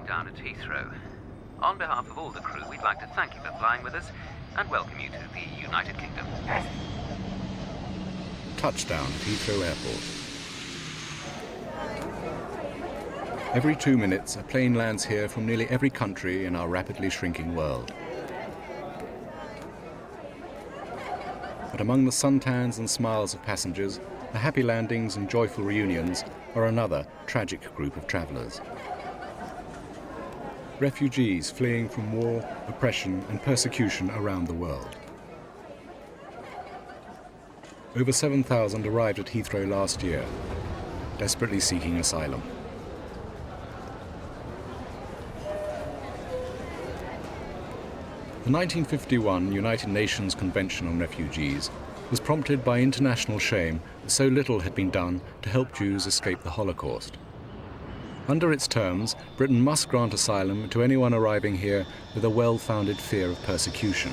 down at Heathrow. On behalf of all the crew, we'd like to thank you for flying with us and welcome you to the United Kingdom. Touchdown at Heathrow Airport. Every 2 minutes, a plane lands here from nearly every country in our rapidly shrinking world. But among the suntans and smiles of passengers, the happy landings and joyful reunions are another tragic group of travellers. Refugees fleeing from war, oppression and persecution around the world. Over 7,000 arrived at Heathrow last year, desperately seeking asylum. The 1951 United Nations Convention on Refugees was prompted by international shame that so little had been done to help Jews escape the Holocaust. Under its terms, Britain must grant asylum to anyone arriving here with a well-founded fear of persecution.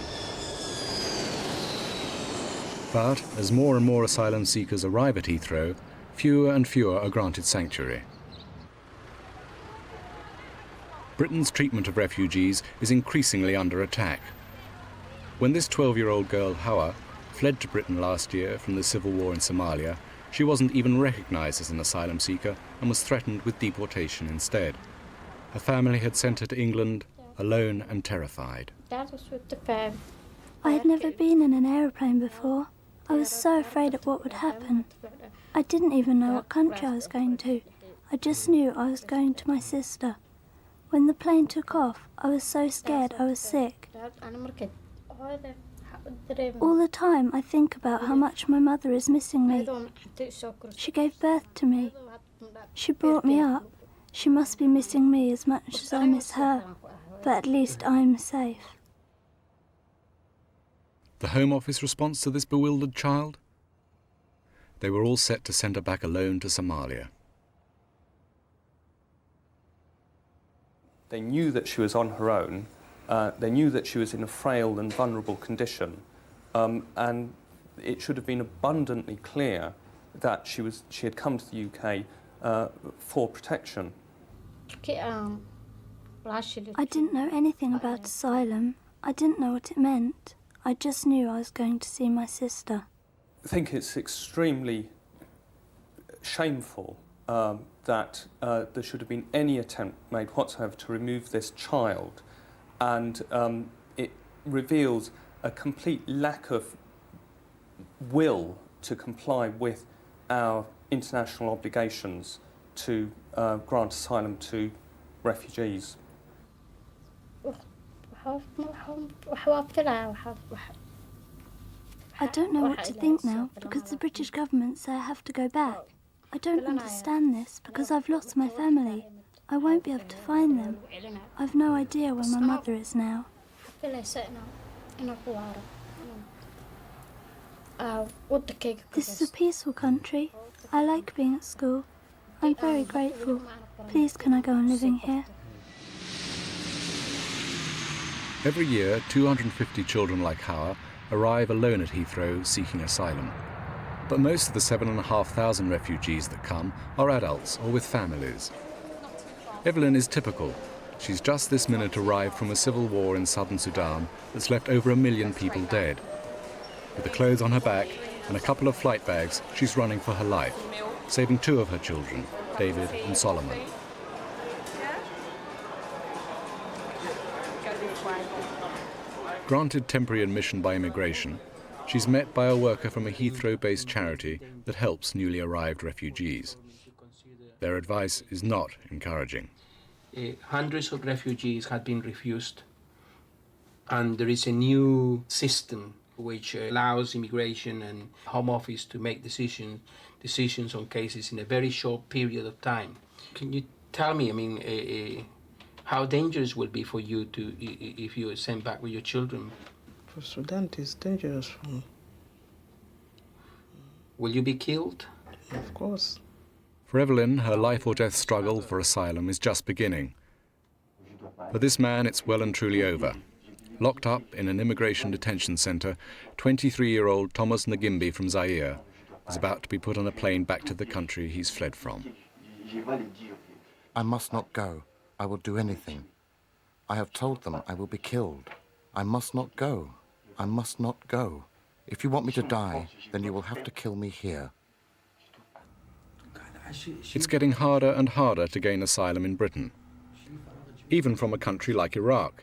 But as more and more asylum seekers arrive at Heathrow, fewer and fewer are granted sanctuary. Britain's treatment of refugees is increasingly under attack. When this 12-year-old girl, Hawa, fled to Britain last year from the civil war in Somalia, she wasn't even recognised as an asylum seeker and was threatened with deportation instead. Her family had sent her to England, alone and terrified. I had never been in an aeroplane before. I was so afraid of what would happen. I didn't even know what country I was going to. I just knew I was going to my sister. When the plane took off, I was so scared I was sick. All the time I think about how much my mother is missing me. She gave birth to me. She brought me up. She must be missing me as much as I miss her. But at least I'm safe. The Home Office response to this bewildered child? They were all set to send her back alone to Somalia. They knew that she was on her own. They knew that she was in a frail and vulnerable condition. And it should have been abundantly clear that she had come to the UK for protection. I didn't know anything about asylum. I didn't know what it meant. I just knew I was going to see my sister. I think it's extremely shameful that there should have been any attempt made whatsoever to remove this child, and it reveals a complete lack of will to comply with our international obligations to grant asylum to refugees. I don't know what to think now, because the British government say I have to go back. I don't understand this, because I've lost my family. I won't be able to find them. I've no idea where my mother is now. This is a peaceful country. I like being at school. I'm very grateful. Please, can I go on living here? Every year, 250 children like Hawa arrive alone at Heathrow seeking asylum. But most of the 7,500 refugees that come are adults or with families. Evelyn is typical. She's just this minute arrived from a civil war in southern Sudan that's left over 1 million people dead. With the clothes on her back and a couple of flight bags, she's running for her life, saving 2 of her children, David and Solomon. Granted temporary admission by immigration, she's met by a worker from a Heathrow-based charity that helps newly arrived refugees. Their advice is not encouraging. Hundreds of refugees had been refused, and there is a new system which allows immigration and Home Office to make decisions on cases in a very short period of time. Can you tell me, how dangerous will it be for you if you are sent back with your children? For Sudan, it is dangerous for me. Will you be killed? Of course. For Evelyn, her life or death struggle for asylum is just beginning. For this man, it's well and truly over. Locked up in an immigration detention centre, 23-year-old Thomas Ngimbi from Zaire is about to be put on a plane back to the country he's fled from. I must not go. I will do anything. I have told them I will be killed. I must not go. I must not go. If you want me to die, then you will have to kill me here. It's getting harder and harder to gain asylum in Britain, even from a country like Iraq.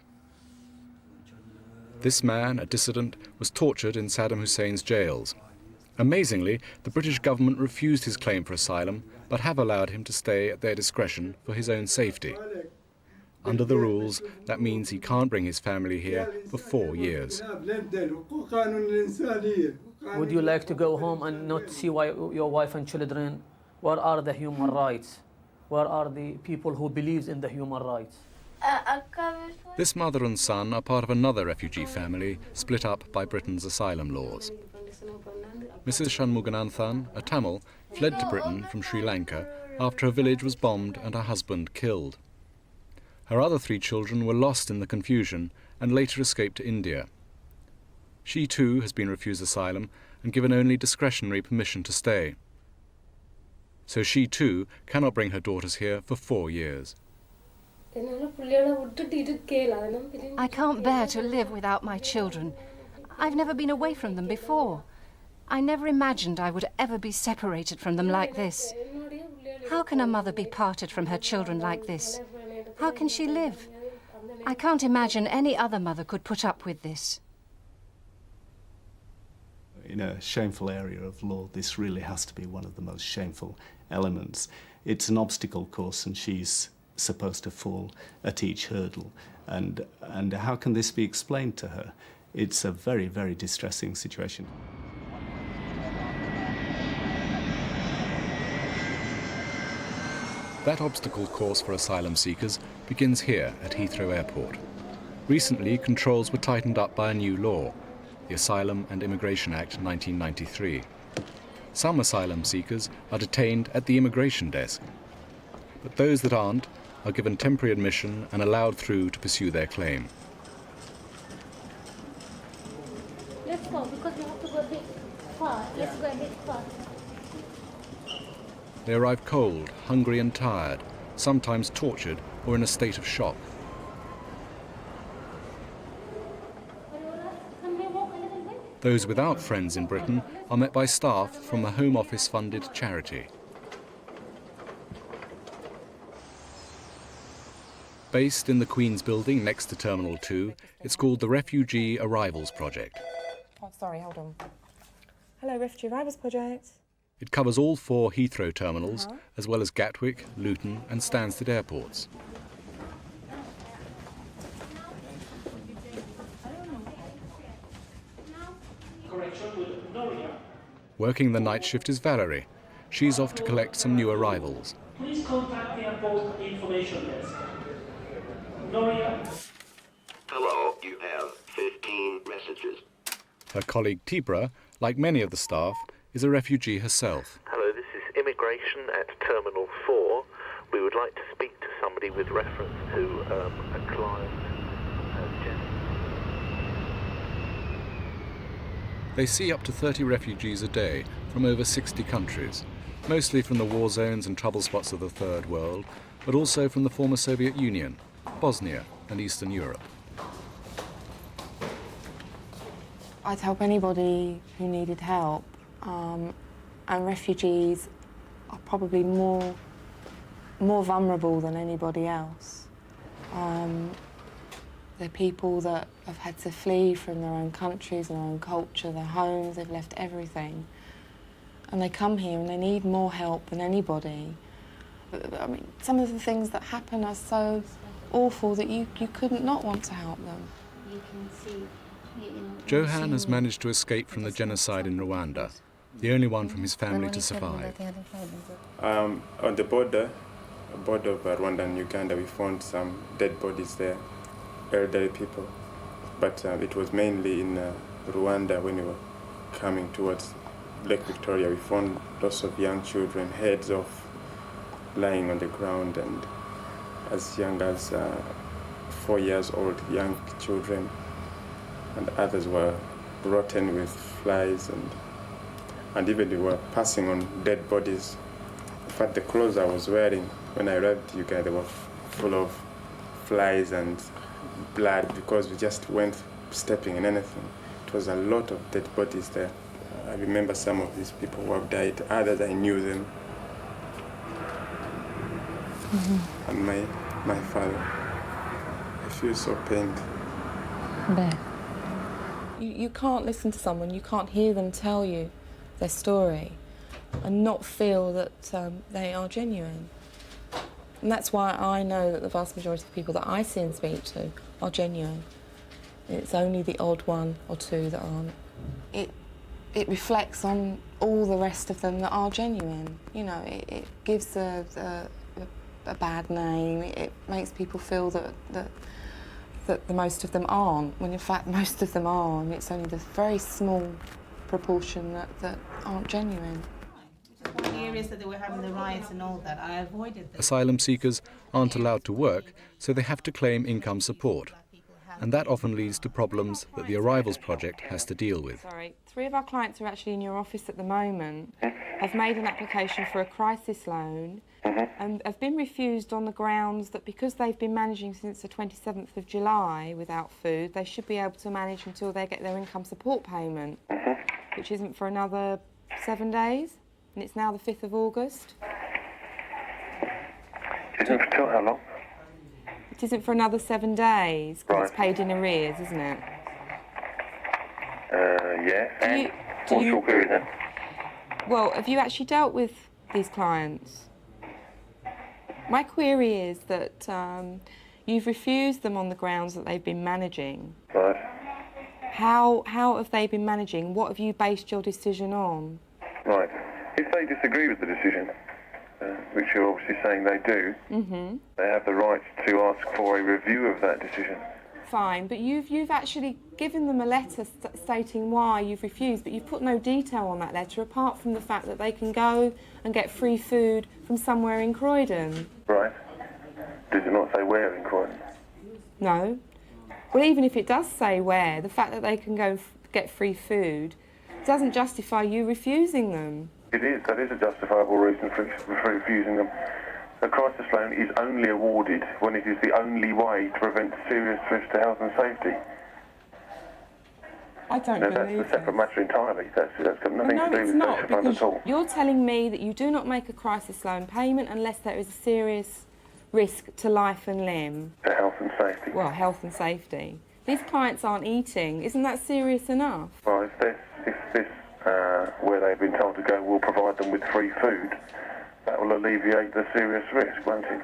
This man, a dissident, was tortured in Saddam Hussein's jails. Amazingly, the British government refused his claim for asylum, but have allowed him to stay at their discretion for his own safety. Under the rules, that means he can't bring his family here for 4 years. Would you like to go home and not see your wife and children? Where are the human rights? Where are the people who believe in the human rights? This mother and son are part of another refugee family split up by Britain's asylum laws. Mrs. Shanmugananthan, a Tamil, fled to Britain from Sri Lanka after her village was bombed and her husband killed. Her other 3 children were lost in the confusion and later escaped to India. She too has been refused asylum and given only discretionary permission to stay. So she too cannot bring her daughters here for 4 years. I can't bear to live without my children. I've never been away from them before. I never imagined I would ever be separated from them like this. How can a mother be parted from her children like this? How can she live? I can't imagine any other mother could put up with this. In a shameful area of law, this really has to be one of the most shameful elements. It's an obstacle course, and she's supposed to fall at each hurdle. And how can this be explained to her? It's a very, very distressing situation. That obstacle course for asylum seekers begins here at Heathrow Airport. Recently, controls were tightened up by a new law, the Asylum and Immigration Act 1993. Some asylum seekers are detained at the immigration desk, but those that aren't are given temporary admission and allowed through to pursue their claim. Let's go, because we have to go a bit far. Let's go a bit far. They arrive cold, hungry and tired, sometimes tortured or in a state of shock. Those without friends in Britain are met by staff from a Home Office-funded charity. Based in the Queen's Building next to Terminal 2, it's called the Refugee Arrivals Project. Oh, sorry, hold on. Hello, Refugee Arrivals Project. It covers all 4 Heathrow terminals, as well as Gatwick, Luton and Stansted airports. Working the night shift is Valerie. She's off to collect some new arrivals. Please contact the airport information desk. Noria. Hello, you have 15 messages. Her colleague Tibra, like many of the staff, is a refugee herself. Hello, this is Immigration at Terminal 4. We would like to speak to somebody with reference to a client. They see up to 30 refugees a day from over 60 countries, mostly from the war zones and trouble spots of the Third World, but also from the former Soviet Union, Bosnia and Eastern Europe. I'd help anybody who needed help, and refugees are probably more vulnerable than anybody else. They're people that have had to flee from their own countries, their own culture, their homes, they've left everything. And they come here and they need more help than anybody. I mean, some of the things that happen are so awful that you couldn't not want to help them. You can see, Johan has managed to escape from the genocide in Rwanda, the only one from his family to survive. On the border of Rwanda and Uganda, we found some dead bodies there, elderly people. But it was mainly in Rwanda when we were coming towards Lake Victoria. We found lots of young children, heads off, lying on the ground, and as young as 4 years old, young children, and others were rotten with flies, and even they were passing on dead bodies. In fact, the clothes I was wearing when I arrived in Uganda were full of flies and blood because we just went stepping in anything. It was a lot of dead bodies there. I remember some of these people who have died, others I knew them. And my father. I feel so pained. You can't listen to someone, you can't hear them tell you their story and not feel that they are genuine. And that's why I know that the vast majority of people that I see and speak to are genuine. It's only the odd one or two that aren't. It reflects on all the rest of them that are genuine. You know, it gives a bad name. It makes people feel that the most of them aren't, when in fact most of them are, and it's only the very small proportion that aren't genuine. The areas that they were having the riots and all that, I avoided them. Asylum seekers aren't allowed to work, so they have to claim income support. And that often leads to problems that the Arrivals Project has to deal with. Sorry, 3 of our clients are actually in your office at the moment, have made an application for a crisis loan, and have been refused on the grounds that because they've been managing since the 27th of July without food, they should be able to manage until they get their income support payment, which isn't for another 7 days, and it's now the 5th of August. Isn't it till how long? It isn't for another 7 days, because it's paid in arrears, isn't it? Yeah. And what's your query then? Well, have you actually dealt with these clients? My query is that you've refused them on the grounds that they've been managing. Right. How have they been managing? What have you based your decision on? Right. If they disagree with the decision, which you're obviously saying they do, they have the right to ask for a review of that decision. Fine, but you've actually given them a letter stating why you've refused, but you've put no detail on that letter apart from the fact that they can go and get free food from somewhere in Croydon. Right. Does it not say where in Croydon? No. Well, even if it does say where, the fact that they can go get free food doesn't justify you refusing them. It is. That is a justifiable reason for refusing them. A crisis loan is only awarded when it is the only way to prevent serious risk to health and safety. I don't now, believe that's a separate matter entirely. That's got nothing to do with not, social fund at all. You're telling me that you do not make a crisis loan payment unless there is a serious risk to life and limb. To health and safety. Well, health and safety. These clients aren't eating. Isn't that serious enough? Well, if this where they've been told to go will provide them with free food, that will alleviate the serious risk, won't it?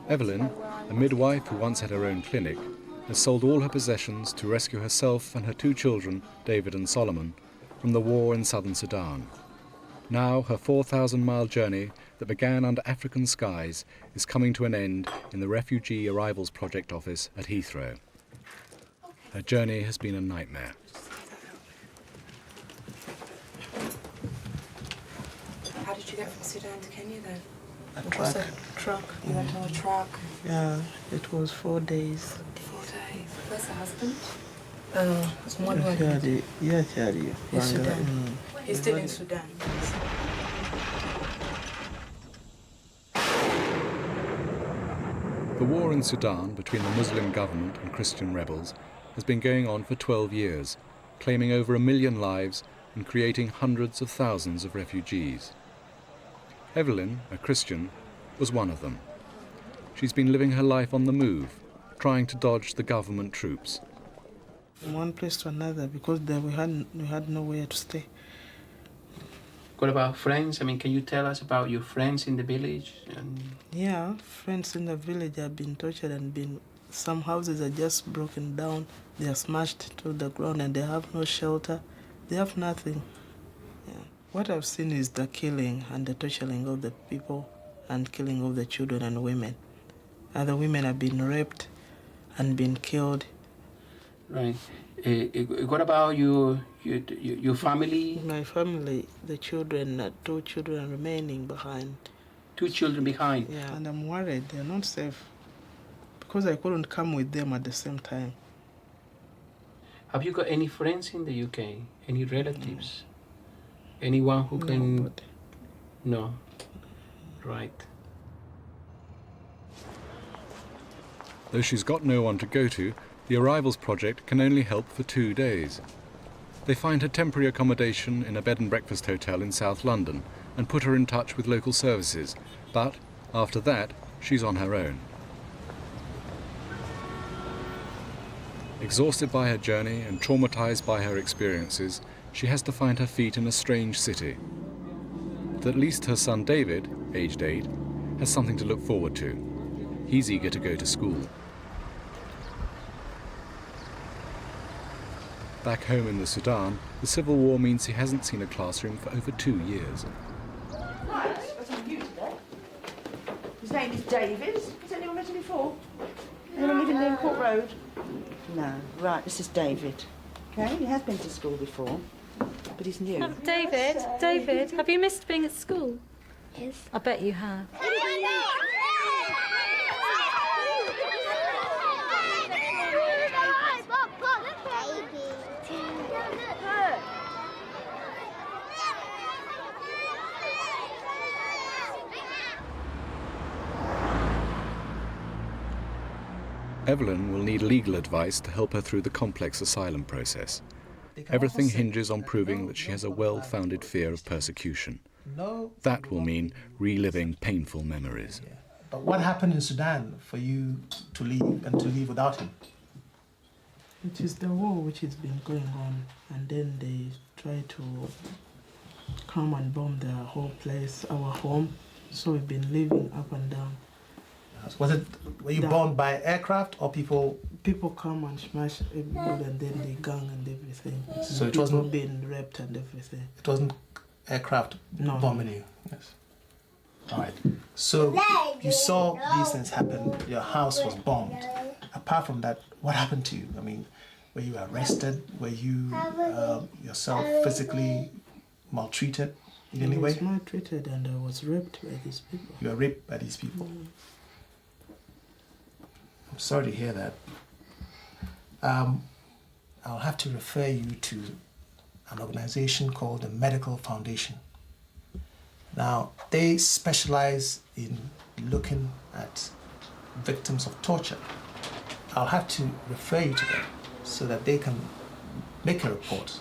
Evelyn, a midwife who once had her own clinic, has sold all her possessions to rescue herself and her 2 children, David and Solomon, from the war in southern Sudan. Now her 4,000-mile journey that began under African skies is coming to an end in the Refugee Arrivals Project office at Heathrow. Her journey has been a nightmare. How did you get from Sudan to Kenya then? Truck. You went on a truck? Yeah, it was 4 days. 4 days. Where's the husband? It's one way. Yeah, Chadi. In Sudan. He's still in Sudan. The war in Sudan between the Muslim government and Christian rebels has been going on for 12 years, claiming over 1 million lives and creating hundreds of thousands of refugees. Evelyn, a Christian, was one of them. She's been living her life on the move, trying to dodge the government troops. From one place to another, because there we had nowhere to stay. What about friends? I mean, can you tell us about your friends in the village? Yeah, friends in the village have been tortured and some houses are just broken down. They are smashed to the ground and they have no shelter. They have nothing. Yeah. What I've seen is the killing and the torturing of the people and killing of the children and women. Other women have been raped and been killed. Right. What about your family? My family, the children, 2 children remaining behind. 2 children behind? Yeah, and I'm worried they're not safe because I couldn't come with them at the same time. Have you got any friends in the UK? Any relatives? Anyone who can... Nobody. No. Right. Though she's got no one to go to, the Arrivals Project can only help for 2 days. They find her temporary accommodation in a bed and breakfast hotel in South London and put her in touch with local services. But after that, she's on her own. Exhausted by her journey and traumatized by her experiences, she has to find her feet in a strange city. But at least her son David, aged 8, has something to look forward to. He's eager to go to school. Back home in the Sudan, the civil war means he hasn't seen a classroom for over 2 years. Right, that's on you today. His name is David. Has anyone met him before? Anyone living near Court Road? No. Right, this is David. Okay, he has been to school before, but he's new. David, have you missed being at school? Yes. I bet you have. Evelyn will need legal advice to help her through the complex asylum process. Everything hinges on proving that she has a well-founded fear of persecution. That will mean reliving painful memories. But what happened in Sudan for you to leave and to leave without him? It is the war which has been going on, and then they try to come and bomb the whole place, our home. So we've been living up and down. Were you bombed by aircraft or people? People come and smash everybody, and then they gang and everything. So it people wasn't being raped and everything. It wasn't aircraft bombing you. Yes. All right. So you saw these things happen. Your house was bombed. Apart from that, what happened to you? I mean, were you arrested? Were you yourself physically maltreated in any way? I was maltreated and I was raped by these people. You were raped by these people. I'm sorry to hear that. I'll have to refer you to an organization called the Medical Foundation. Now, they specialize in looking at victims of torture. I'll have to refer you to them so that they can make a report.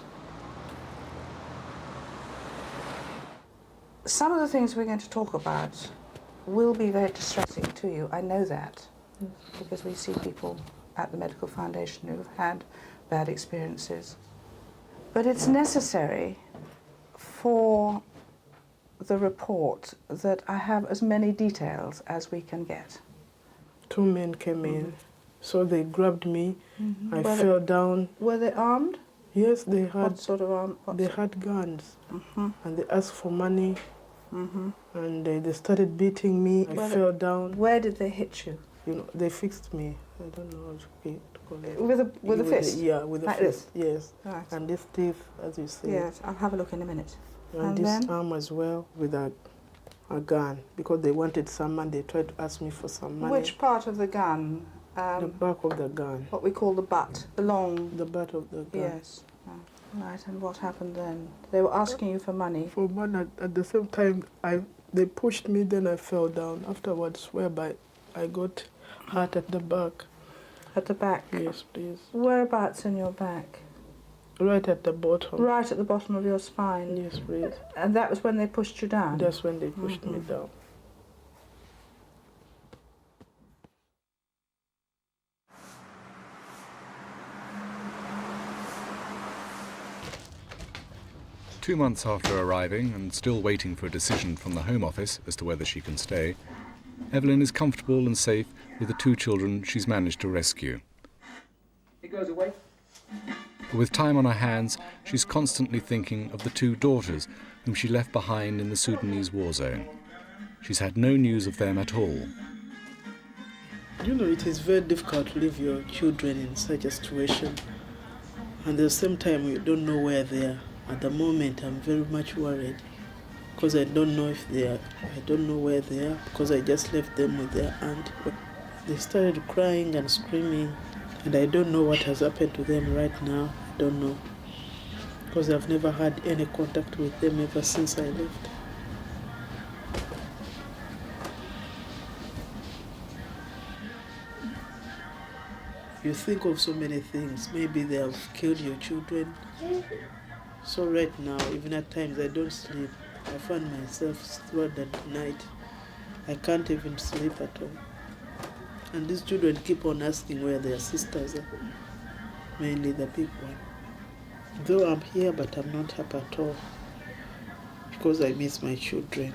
Some of the things we're going to talk about will be very distressing to you. I know that, because we see people at the Medical Foundation who've had bad experiences. But it's necessary for the report that I have as many details as we can get. 2 men came in, so they grabbed me. I fell down. Were they armed? Yes, they had. What sort of arm? They had guns, and they asked for money, and they started beating me. I fell down. Where did they hit you? You know, they fixed me. I don't know how to call it. With a fist? Yeah, with a like fist. This? Yes. Right. And this teeth, as you see. Yes, I'll have a look in a minute. And this then? arm as well with a gun, because they wanted some money. They tried to ask me for some money. Which part of the gun? The back of the gun. What we call the butt, the long... The butt of the gun. Yes. Right, and what happened then? They were asking you for money? For money. At the same time, they pushed me, then I fell down. Afterwards, whereby I got hurt at the back. At the back? Yes, please. Whereabouts in your back? Right at the bottom. Right at the bottom of your spine? Yes, please. And that was when they pushed you down? That's when they pushed me down. Two months after arriving and still waiting for a decision from the Home Office as to whether she can stay, Evelyn is comfortable and safe with the 2 children she's managed to rescue. It goes away. But with time on her hands, she's constantly thinking of the 2 daughters whom she left behind in the Sudanese war zone. She's had no news of them at all. You know, it is very difficult to leave your children in such a situation. And at the same time, you don't know where they are. At the moment, I'm very much worried because I don't know if they are, I don't know where they are, because I just left them with their aunt. They started crying and screaming, and I don't know what has happened to them right now. I don't know. because I've never had any contact with them ever since I left. You think of so many things. Maybe they have killed your children. So right now, even at times, I don't sleep. I find myself throughout the night. I can't even sleep at all. And these children keep on asking where their sisters are. Mainly the big one. Though I'm here, but I'm not happy at all. Because I miss my children.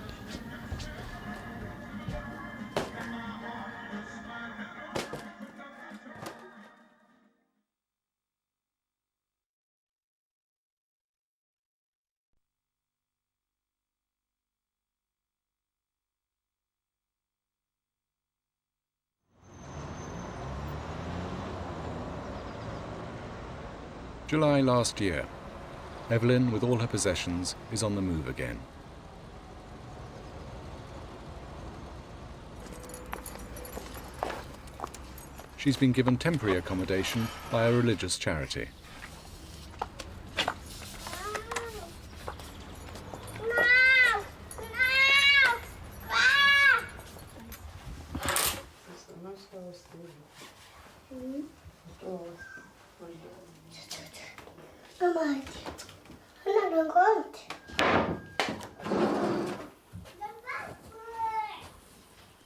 July last year. Evelyn, with all her possessions, is on the move again. She's been given temporary accommodation by a religious charity.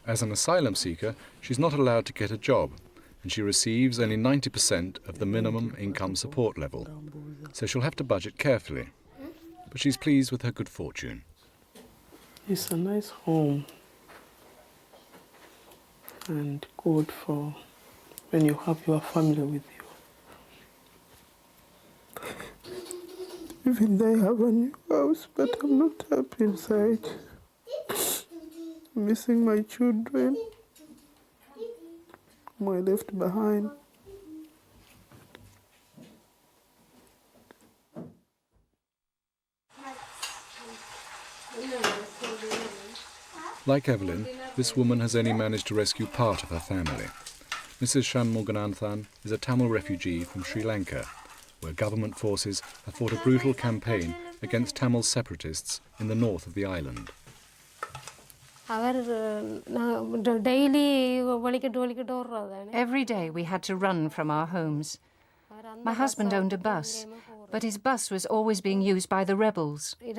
As an asylum seeker, she's not allowed to get a job, and she receives only 90% of the minimum income support level, so she'll have to budget carefully. But she's pleased with her good fortune. It's a nice home and good for when you have your family with you. Even though I have a new house, but I'm not happy inside. Missing my children, whom I left behind. Like Evelyn, this woman has only managed to rescue part of her family. Mrs. Shanmuganathan is a Tamil refugee from Sri Lanka, where government forces have fought a brutal campaign against Tamil separatists in the north of the island. Every day we had to run from our homes. My husband owned a bus, but his bus was always being used by the rebels. When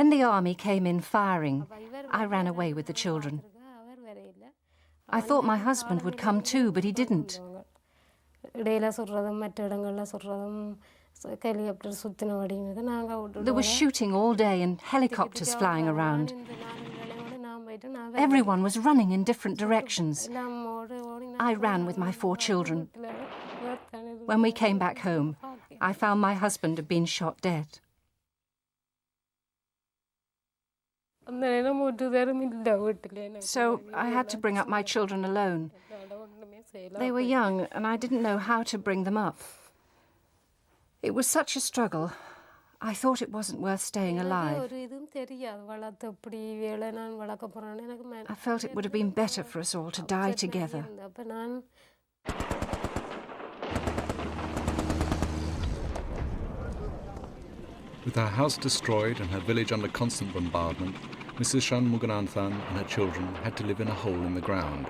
the army came in firing, I ran away with the children. I thought my husband would come too, but he didn't. There was shooting all day and helicopters flying around. Everyone was running in different directions. I ran with my 4 children. When we came back home, I found my husband had been shot dead. So I had to bring up my children alone. They were young and I didn't know how to bring them up. It was such a struggle. I thought it wasn't worth staying alive. I felt it would have been better for us all to die together. With her house destroyed and her village under constant bombardment, Mrs. Shanmuganathan and her children had to live in a hole in the ground.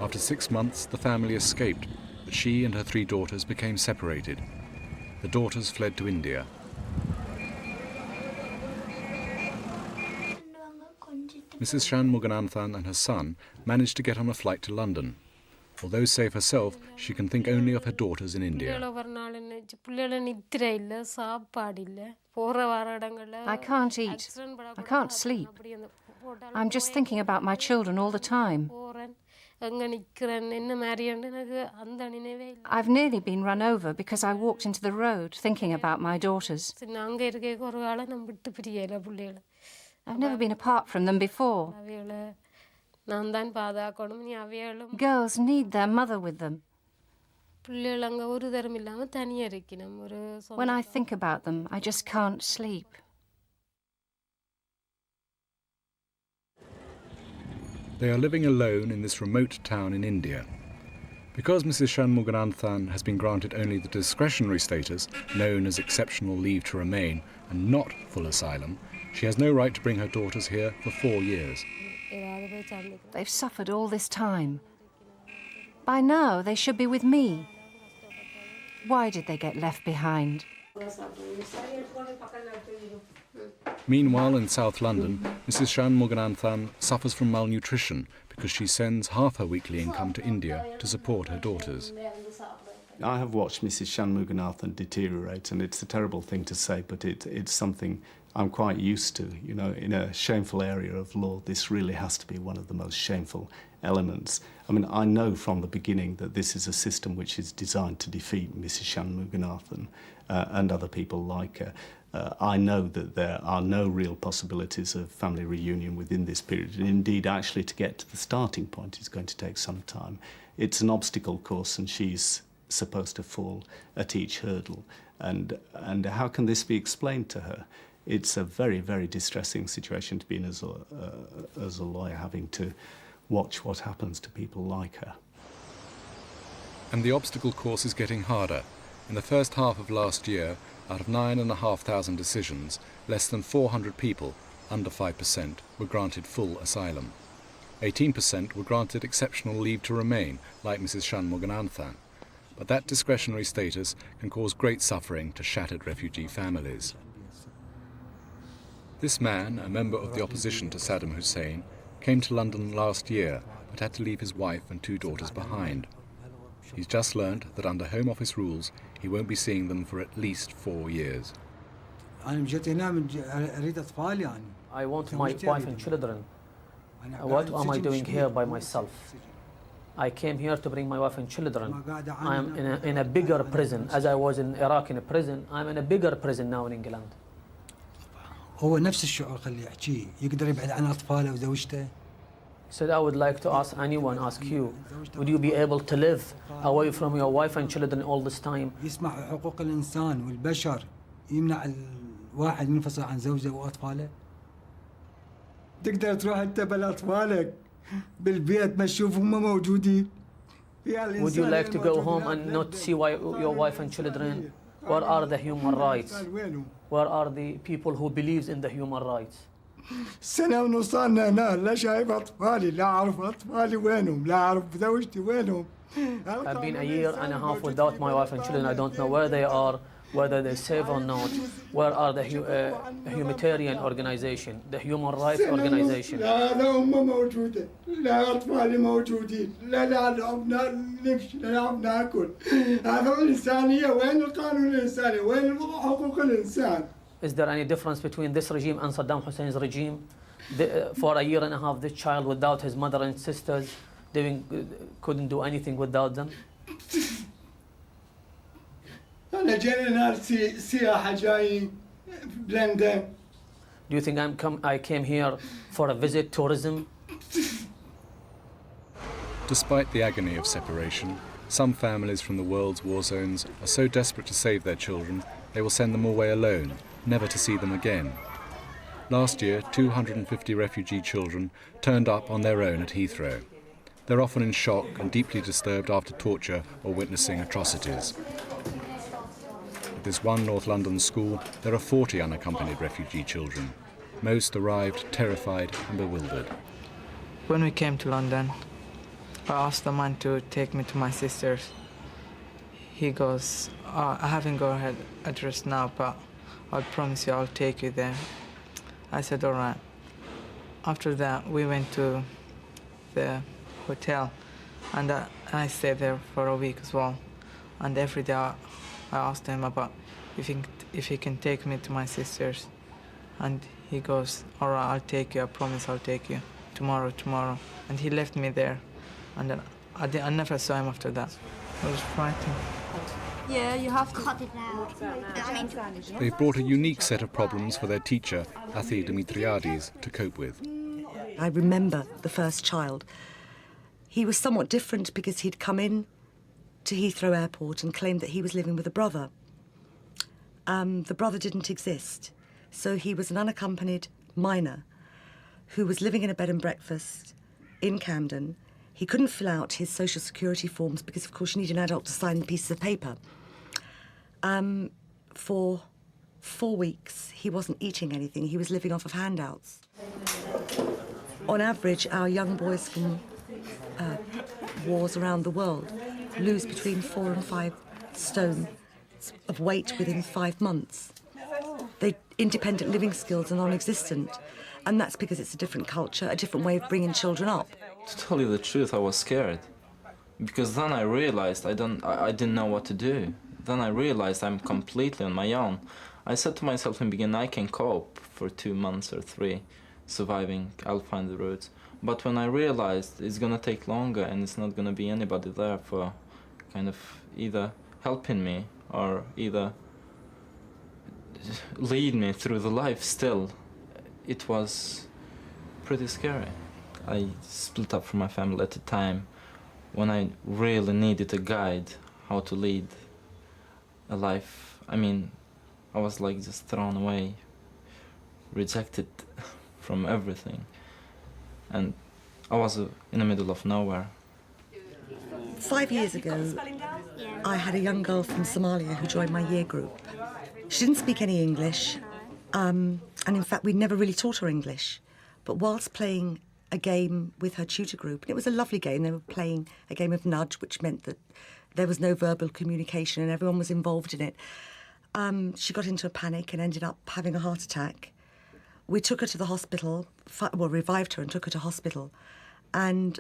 After 6 months, the family escaped, but she and her 3 daughters became separated. The daughters fled to India. Mrs. Shanmuganathan and her son managed to get on a flight to London. Although safe herself, she can think only of her daughters in India. I can't eat. I can't sleep. I'm just thinking about my children all the time. I've nearly been run over because I walked into the road thinking about my daughters. I've never been apart from them before. Girls need their mother with them. When I think about them, I just can't sleep. They are living alone in this remote town in India. Because Mrs. Shanmuganathan has been granted only the discretionary status, known as exceptional leave to remain, and not full asylum, she has no right to bring her daughters here for 4 years. They've suffered all this time. By now, they should be with me. Why did they get left behind? Meanwhile, in South London, Mrs. Shanmuganathan suffers from malnutrition because she sends half her weekly income to India to support her daughters. I have watched Mrs. Shanmuganathan deteriorate, and it's a terrible thing to say, but it's something I'm quite used to. You know, in a shameful area of law, this really has to be one of the most shameful elements. I mean, I know from the beginning that this is a system which is designed to defeat Mrs. Shanmuganathan and other people like her. I know that there are no real possibilities of family reunion within this period, and indeed, actually, to get to the starting point is going to take some time. It's an obstacle course, and she's supposed to fall at each hurdle. And how can this be explained to her? It's a very, very distressing situation to be in as a lawyer, having to watch what happens to people like her. And the obstacle course is getting harder. In the first half of last year, out of 9,500 decisions, less than 400 people, under 5%, were granted full asylum. 18% were granted exceptional leave to remain, like Mrs. Shanmuganathan. But that discretionary status can cause great suffering to shattered refugee families. This man, a member of the opposition to Saddam Hussein, came to London last year but had to leave his wife and 2 daughters behind. He's just learned that under Home Office rules, he won't be seeing them for at least 4 years. I want my wife and children. What am I doing here by myself? I came here to bring my wife and children. I am in a bigger prison. As I was in Iraq in a prison, I'm in a bigger prison now in England. هو نفس الشعور خليه يحكيه يقدر يبعد عن أطفاله وزوجته. So I would like to ask anyone, ask you, would you be able to live away from your wife and children all this time? يسمع حقوق الإنسان والبشر يمنع الواحد ينفصل عن زوجته وأطفاله. تقدر تروح أنت بأطفالك بالبيت ما تشوفهم موجودين. Would you like to go home and not see your wife and children? Where are the human rights? Where are the people who believe in the human rights? سنة ونص أنا هنا لا شايف أطفالي لا أعرف أطفالي وينهم لا أعرف زوجتي وينهم. I've been a year and a half without my wife and children. I don't know where they are, whether they're safe or not. Where are the humanitarian organization, the human rights organization? لا هم موجودة لا أطفالي موجودين لا نعرف نمشي لا نعرف ناكل. هذا الإنسانية وين القانون الإنساني وين حقوق الإنسان؟ Is there any difference between this regime and Saddam Hussein's regime? For a year and a half, this child without his mother and sisters couldn't do anything without them? أنا جاني ناس سياحة جاي لندن. Do you think I came here for a visit, tourism? Despite the agony of separation, some families from the world's war zones are so desperate to save their children, they will send them away alone, never to see them again. Last year, 250 refugee children turned up on their own at Heathrow. They're often in shock and deeply disturbed after torture or witnessing atrocities. At this one North London school, there are 40 unaccompanied refugee children. Most arrived terrified and bewildered. When we came to London, I asked the man to take me to my sister's. He goes, I haven't got her address now, but I promise you I'll take you there. I said, all right. After that, we went to the hotel, and I stayed there for a week as well. And every day I asked him about if he can take me to my sister's. And he goes, all right, I'll take you, I promise I'll take you. Tomorrow. And he left me there. And then I never saw him after that. It was frightening. Yeah, you have to cut it out. They've brought a unique set of problems for their teacher, Athi Dimitriades, to cope with. I remember the first child. He was somewhat different because he'd come in to Heathrow Airport and claimed that he was living with a brother. The brother didn't exist, so he was an unaccompanied minor who was living in a bed and breakfast in Camden. He couldn't fill out his social security forms because, of course, you need an adult to sign the pieces of paper. For 4 weeks, he wasn't eating anything. He was living off of handouts. On average, our young boys from wars around the world lose between 4 and 5 stone of weight within 5 months. Their independent living skills are non-existent, and that's because it's a different culture, a different way of bringing children up. To tell you the truth, I was scared, because then I realized I didn't know what to do. Then I realized I'm completely on my own. I said to myself in the beginning, I can cope for 2 months or 3, surviving, I'll find the routes. But when I realized it's gonna take longer and it's not gonna be anybody there for kind of either helping me or either lead me through the life still, it was pretty scary. I split up from my family at a time when I really needed a guide how to lead a life. I mean, I was like just thrown away, rejected from everything. And I was in the middle of nowhere. 5 years ago, I had a young girl from Somalia who joined my year group. She didn't speak any English, and in fact, we'd never really taught her English. But whilst playing a game with her tutor group, and it was a lovely game, they were playing a game of nudge, which meant that there was no verbal communication and everyone was involved in it. She got into a panic and ended up having a heart attack. We took her to the hospital, revived her and took her to hospital. And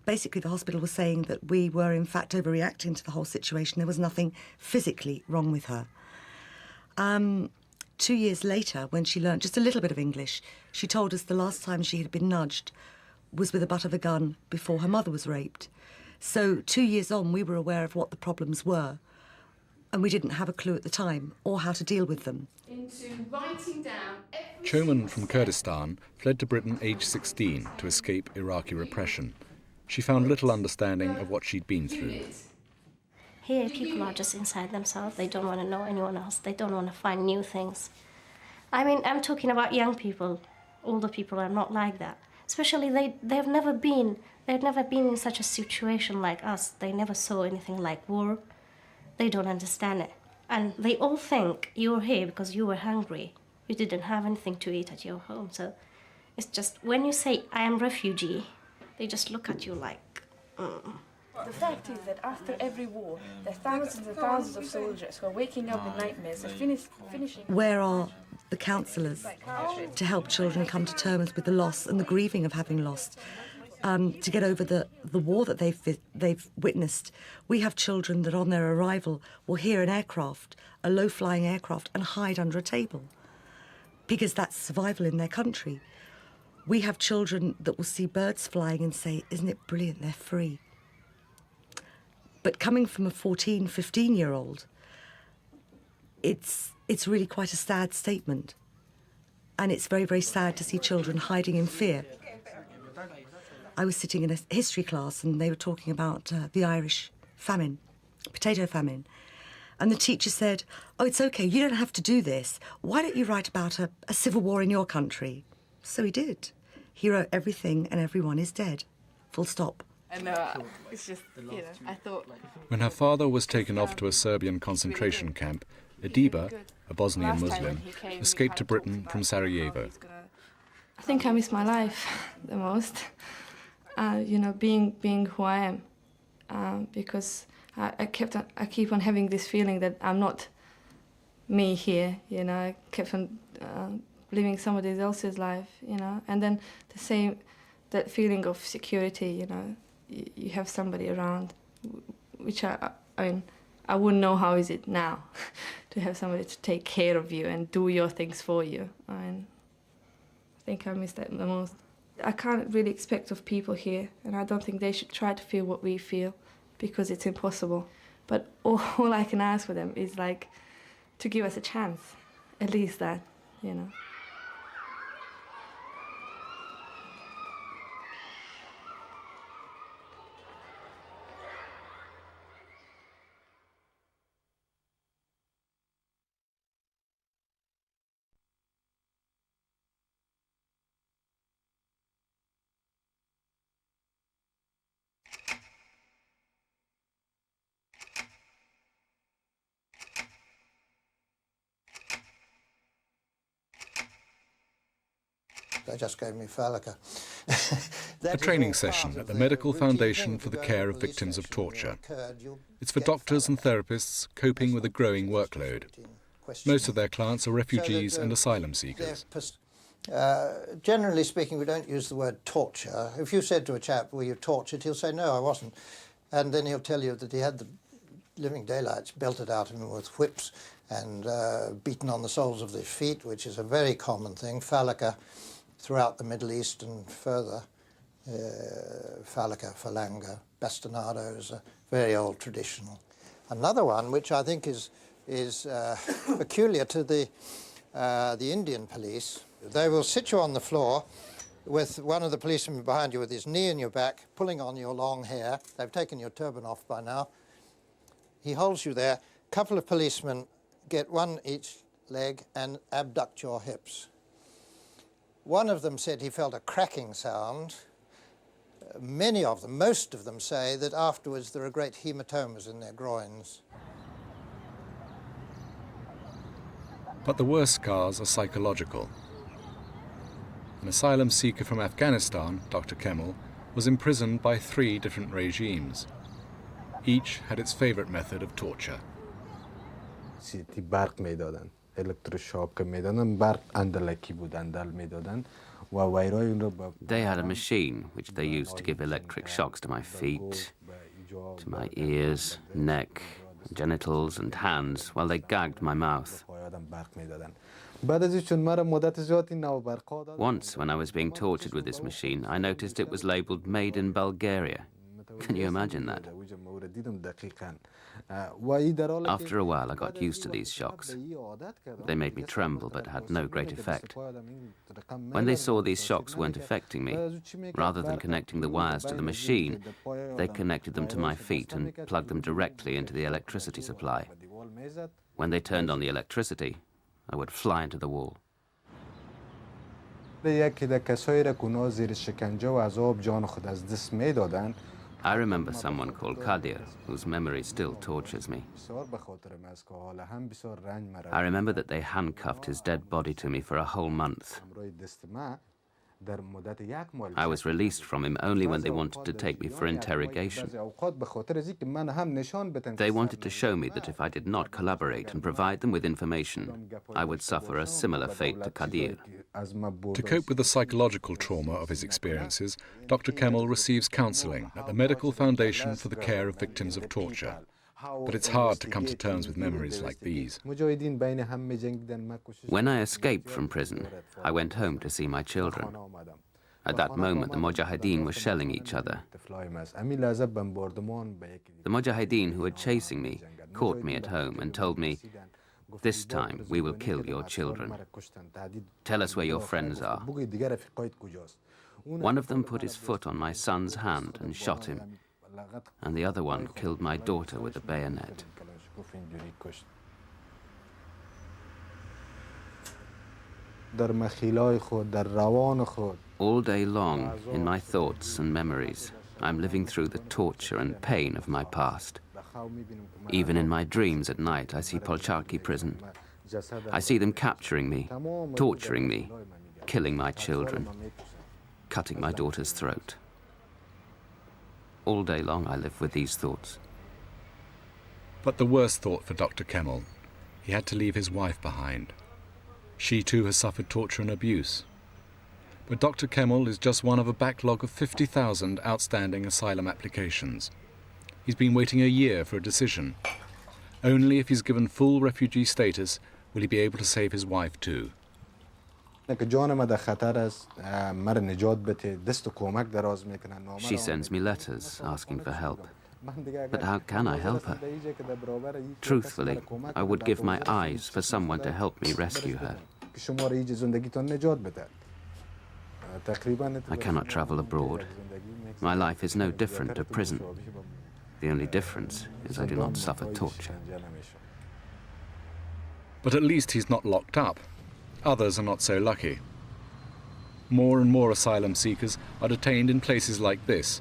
basically the hospital was saying that we were in fact overreacting to the whole situation. There was nothing physically wrong with her. 2 years later, when she learnt just a little bit of English, she told us the last time she had been nudged was with the butt of a gun before her mother was raped. So 2 years on, we were aware of what the problems were, and we didn't have a clue at the time or how to deal with them. Choman from Kurdistan fled to Britain aged 16 to escape Iraqi repression. She found little understanding of what she'd been through. Here, people are just inside themselves. They don't want to know anyone else. They don't want to find new things. I mean, I'm talking about young people. Older people are not like that. Especially they've never been in such a situation like us. They never saw anything like war. They don't understand it. And they all think you're here because you were hungry. You didn't have anything to eat at your home. So it's just, when you say, I am refugee, they just look at you like, The fact is that after every war, the thousands and thousands of soldiers who are waking up in nightmares are finishing... Where are the counsellors to help children come to terms with the loss and the grieving of having lost, to get over the war that they've witnessed? We have children that on their arrival will hear an aircraft, a low-flying aircraft, and hide under a table because that's survival in their country. We have children that will see birds flying and say, isn't it brilliant, they're free. But coming from a 14, 15-year-old, it's really quite a sad statement. And it's very, very sad to see children hiding in fear. I was sitting in a history class and they were talking about the Irish famine, potato famine. And the teacher said, oh, it's OK, you don't have to do this. Why don't you write about a civil war in your country? So he did. He wrote everything and everyone is dead. Full stop. And it's just, I thought... When her father was taken off to a Serbian concentration camp, Adiba, a Bosnian Muslim, escaped to Britain from Sarajevo. I think I miss my life the most, being who I am, because I keep on having this feeling that I'm not me here, I kept on living somebody else's life, and then that feeling of security, you have somebody around, which I wouldn't know how is it now to have somebody to take care of you and do your things for you. I think I miss that the most. I can't really expect of people here, and I don't think they should try to feel what we feel, because it's impossible. But all I can ask for them is to give us a chance, at least that, They just gave me Falica. A training session at the Medical Foundation for the Care of Victims of Torture. It's for doctors and therapists coping with a growing workload. Most of their clients are refugees and asylum seekers. Generally speaking, we don't use the word torture. If you said to a chap, were you tortured, he'll say, no, I wasn't. And then he'll tell you that he had the living daylights belted out of him with whips and beaten on the soles of their feet, which is a very common thing. Falica throughout the Middle East and further. Falica, falanga, bastonado is a very old traditional. Another one, which I think is peculiar to the Indian police, they will sit you on the floor with one of the policemen behind you with his knee in your back, pulling on your long hair. They've taken your turban off by now. He holds you there. A couple of policemen get one each leg and abduct your hips. One of them said he felt a cracking sound. Many of them, most of them, say that afterwards there are great hematomas in their groins. But the worst scars are psychological. An asylum seeker from Afghanistan, Dr. Kemal, was imprisoned by 3 different regimes. Each had its favourite method of torture. They had a machine which they used to give electric shocks to my feet, to my ears, neck, genitals and hands while they gagged my mouth. Once, when I was being tortured with this machine, I noticed it was labelled "Made in Bulgaria." Can you imagine that? After a while, I got used to these shocks. They made me tremble, but had no great effect. When they saw these shocks weren't affecting me, rather than connecting the wires to the machine, they connected them to my feet and plugged them directly into the electricity supply. When they turned on the electricity, I would fly into the wall. I remember someone called Kadir, whose memory still tortures me. I remember that they handcuffed his dead body to me for a whole month. I was released from him only when they wanted to take me for interrogation. They wanted to show me that if I did not collaborate and provide them with information, I would suffer a similar fate to Kadir. To cope with the psychological trauma of his experiences, Dr. Kemal receives counselling at the Medical Foundation for the Care of Victims of Torture. But it's hard to come to terms with memories like these. When I escaped from prison, I went home to see my children. At that moment, the Mujahideen were shelling each other. The Mujahideen who were chasing me caught me at home and told me, "This time we will kill your children. Tell us where your friends are." One of them put his foot on my son's hand and shot him, and the other one killed my daughter with a bayonet. All day long, in my thoughts and memories, I'm living through the torture and pain of my past. Even in my dreams at night, I see Polcharki prison. I see them capturing me, torturing me, killing my children, cutting my daughter's throat. All day long I live with these thoughts. But the worst thought for Dr. Kemal, he had to leave his wife behind. She too has suffered torture and abuse. But Dr. Kemal is just one of a backlog of 50,000 outstanding asylum applications. He's been waiting a year for a decision. Only if he's given full refugee status will he be able to save his wife too. She sends me letters asking for help. But how can I help her? Truthfully, I would give my eyes for someone to help me rescue her. I cannot travel abroad. My life is no different to prison. The only difference is I do not suffer torture. But at least he's not locked up. Others are not so lucky. More and more asylum seekers are detained in places like this,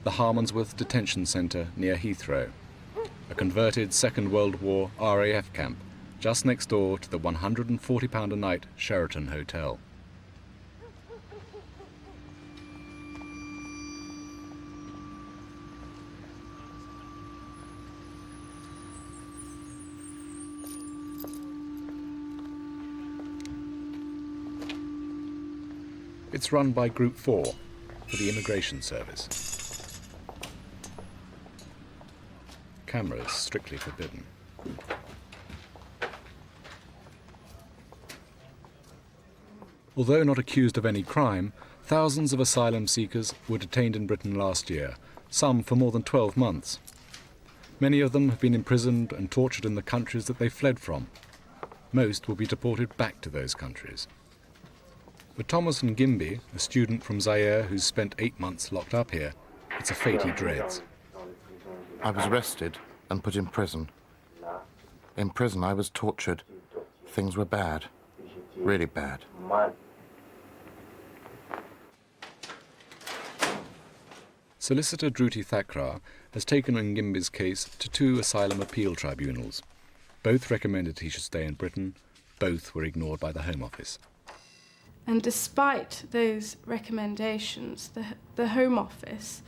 the Harmondsworth Detention Centre near Heathrow, a converted Second World War RAF camp just next door to the £140 a night Sheraton Hotel. It's run by Group 4 for the Immigration Service. Cameras strictly forbidden. Although not accused of any crime, thousands of asylum seekers were detained in Britain last year, some for more than 12 months. Many of them have been imprisoned and tortured in the countries that they fled from. Most will be deported back to those countries. For Thomas Ngimbi, a student from Zaire who's spent 8 months locked up here, it's a fate he dreads. I was arrested and put in prison. In prison I was tortured. Things were bad, really bad. Solicitor Dhruti Thakrar has taken Ngimbi's case to 2 asylum appeal tribunals. Both recommended he should stay in Britain. Both were ignored by the Home Office. And despite those recommendations, the Home Office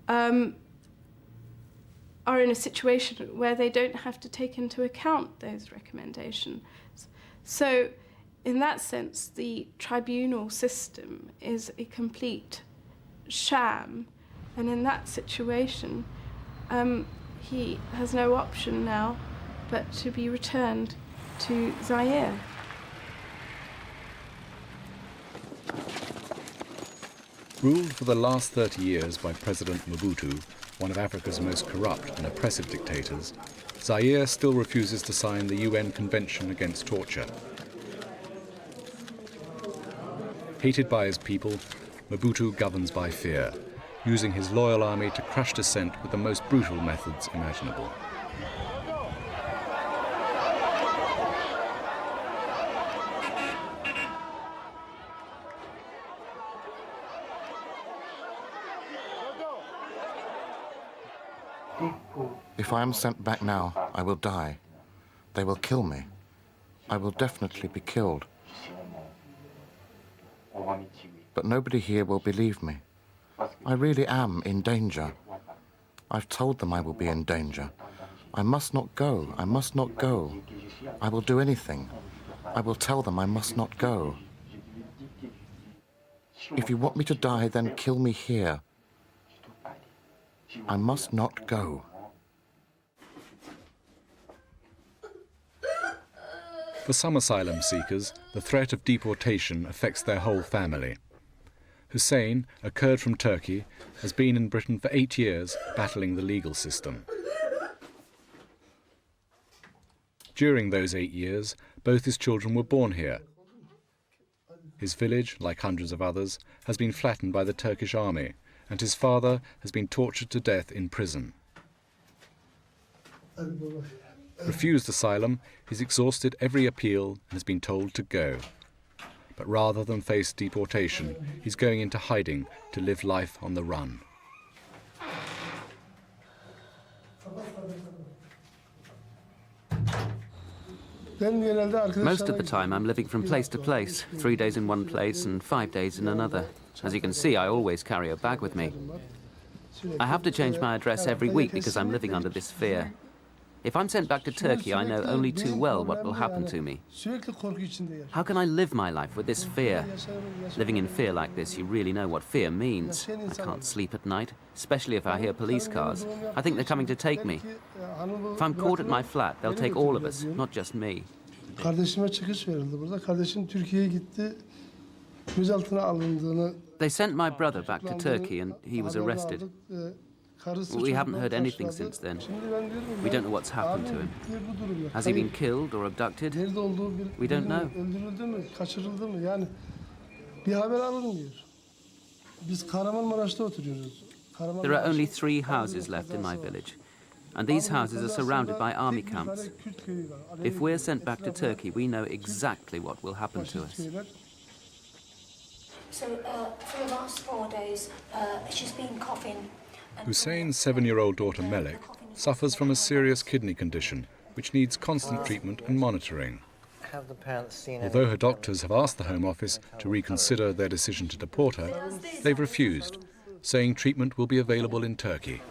are in a situation where they don't have to take into account those recommendations. So, in that sense, the tribunal system is a complete sham. And in that situation, he has no option now but to be returned to Zaire. Ruled for the last 30 years by President Mobutu, one of Africa's most corrupt and oppressive dictators, Zaire still refuses to sign the UN Convention Against Torture. Hated by his people, Mobutu governs by fear, using his loyal army to crush dissent with the most brutal methods imaginable. If I am sent back now, I will die. They will kill me. I will definitely be killed. But nobody here will believe me. I really am in danger. I've told them I will be in danger. I must not go. I must not go. I will do anything. I will tell them I must not go. If you want me to die, then kill me here. I must not go. For some asylum seekers, the threat of deportation affects their whole family. Hussein, a Kurd from Turkey, has been in Britain for 8 years, battling the legal system. During those 8 years, both his children were born here. His village, like hundreds of others, has been flattened by the Turkish army, and his father has been tortured to death in prison. Refused asylum, he's exhausted every appeal and has been told to go. But rather than face deportation, he's going into hiding to live life on the run. Most of the time I'm living from place to place, 3 days in one place and 5 days in another. As you can see, I always carry a bag with me. I have to change my address every week because I'm living under this fear. If I'm sent back to Turkey, I know only too well what will happen to me. How can I live my life with this fear? Living in fear like this, you really know what fear means. I can't sleep at night, especially if I hear police cars. I think they're coming to take me. If I'm caught at my flat, they'll take all of us, not just me. They sent my brother back to Turkey and he was arrested. We haven't heard anything since then. We don't know what's happened to him. Has he been killed or abducted? We don't know. There are only 3 houses left in my village, and these houses are surrounded by army camps. If we're sent back to Turkey, we know exactly what will happen to us. So for the last 4 days, she's been coughing. Hussein's 7-year-old daughter Melek suffers from a serious kidney condition which needs constant treatment and monitoring. Although her doctors have asked the Home Office to reconsider their decision to deport her, they've refused, saying treatment will be available in Turkey.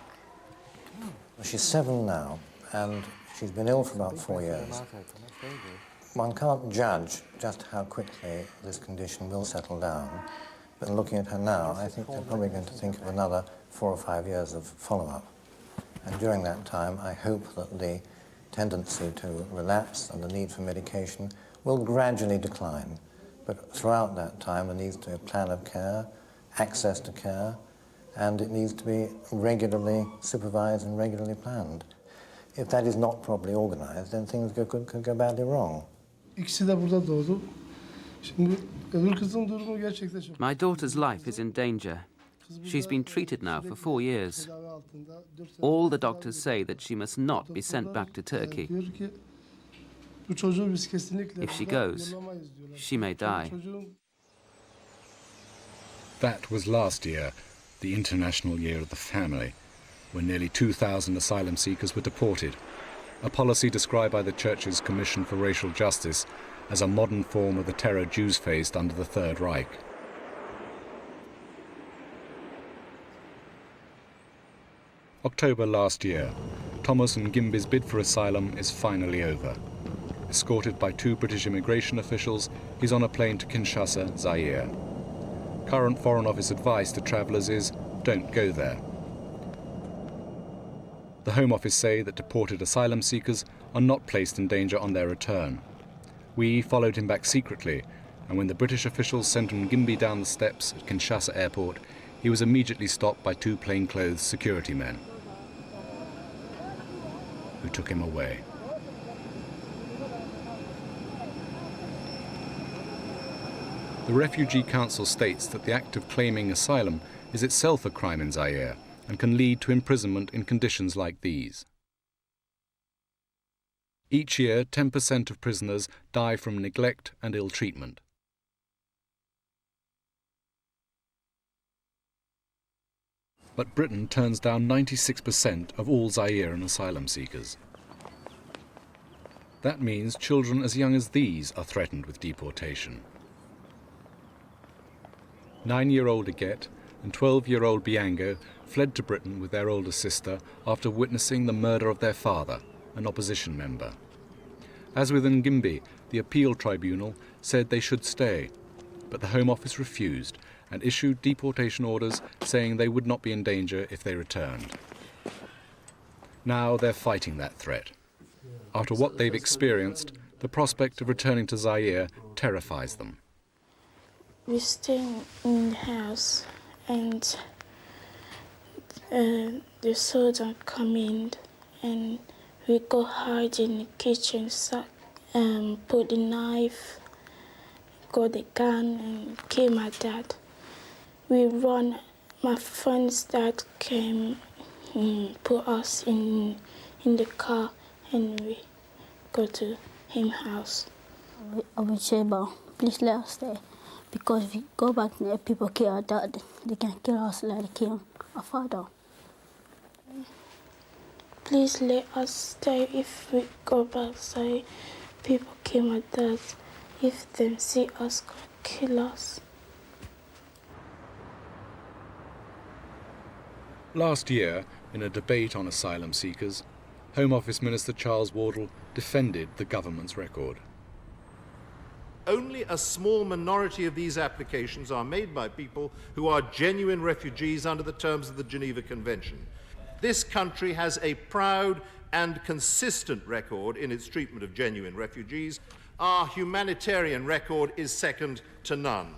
She's 7 now, and she's been ill for about 4 years. One can't judge just how quickly this condition will settle down, but looking at her now, I think they're probably going to think of another 4 or 5 years of follow-up. And during that time, I hope that the tendency to relapse and the need for medication will gradually decline. But throughout that time, there needs to be a plan of care, access to care, and it needs to be regularly supervised and regularly planned. If that is not properly organised, then things could go badly wrong. İkisi de burada doğdu. Şimdi öbür kızın durumu gerçekten çok. My daughter's life is in danger. She's been treated now for 4 years. All the doctors say that she must not be sent back to Turkey. Bu çocuğu biz kesinlikle If she goes, she may die. That was last year, the International Year of the Family, when nearly 2,000 asylum seekers were deported, a policy described by the Church's Commission for Racial Justice as a modern form of the terror Jews faced under the Third Reich. October last year, Thomas Ngimbi's bid for asylum is finally over. Escorted by 2 British immigration officials, he's on a plane to Kinshasa, Zaire. Current Foreign Office advice to travellers is, don't go there. The Home Office say that deported asylum seekers are not placed in danger on their return. We followed him back secretly, and when the British officials sent Ngimbi down the steps at Kinshasa airport, he was immediately stopped by 2 plainclothes security men, who took him away. The Refugee Council states that the act of claiming asylum is itself a crime in Zaire and can lead to imprisonment in conditions like these. Each year, 10% of prisoners die from neglect and ill treatment. But Britain turns down 96% of all Zairean asylum seekers. That means children as young as these are threatened with deportation. 9-year-old Aguette and 12-year-old Biango fled to Britain with their older sister after witnessing the murder of their father, an opposition member. As with Ngimbi, the appeal tribunal said they should stay, but the Home Office refused and issued deportation orders saying they would not be in danger if they returned. Now they're fighting that threat. After what they've experienced, the prospect of returning to Zaire terrifies them. We stay in the house and the soldiers come in and we go hide in the kitchen, put the knife, got the gun and kill my dad. We run, my friend's dad came and put us in the car and we go to him house. I would say, but please let us stay. Because if we go back there, people kill our dad. They can kill us like they kill our father. Please let us stay. If we go back, say people kill my dad. If they see us, gonna kill us. Last year, in a debate on asylum seekers, Home Office Minister Charles Wardle defended the government's record. Only a small minority of these applications are made by people who are genuine refugees under the terms of the Geneva Convention. This country has a proud and consistent record in its treatment of genuine refugees. Our humanitarian record is second to none.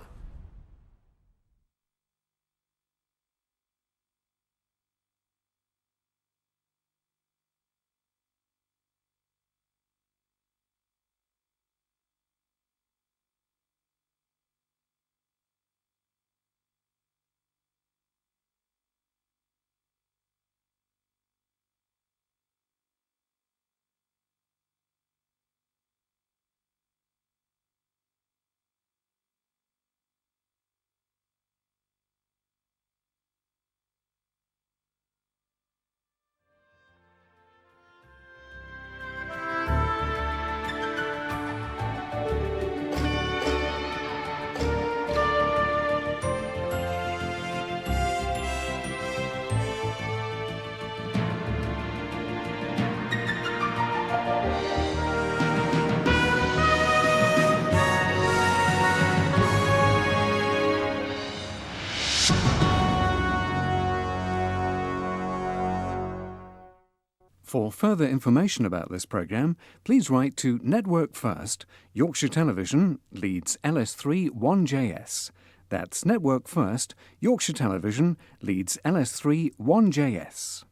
For further information about this programme, please write to Network First, Yorkshire Television, Leeds LS3 1JS. That's Network First, Yorkshire Television, Leeds LS3 1JS.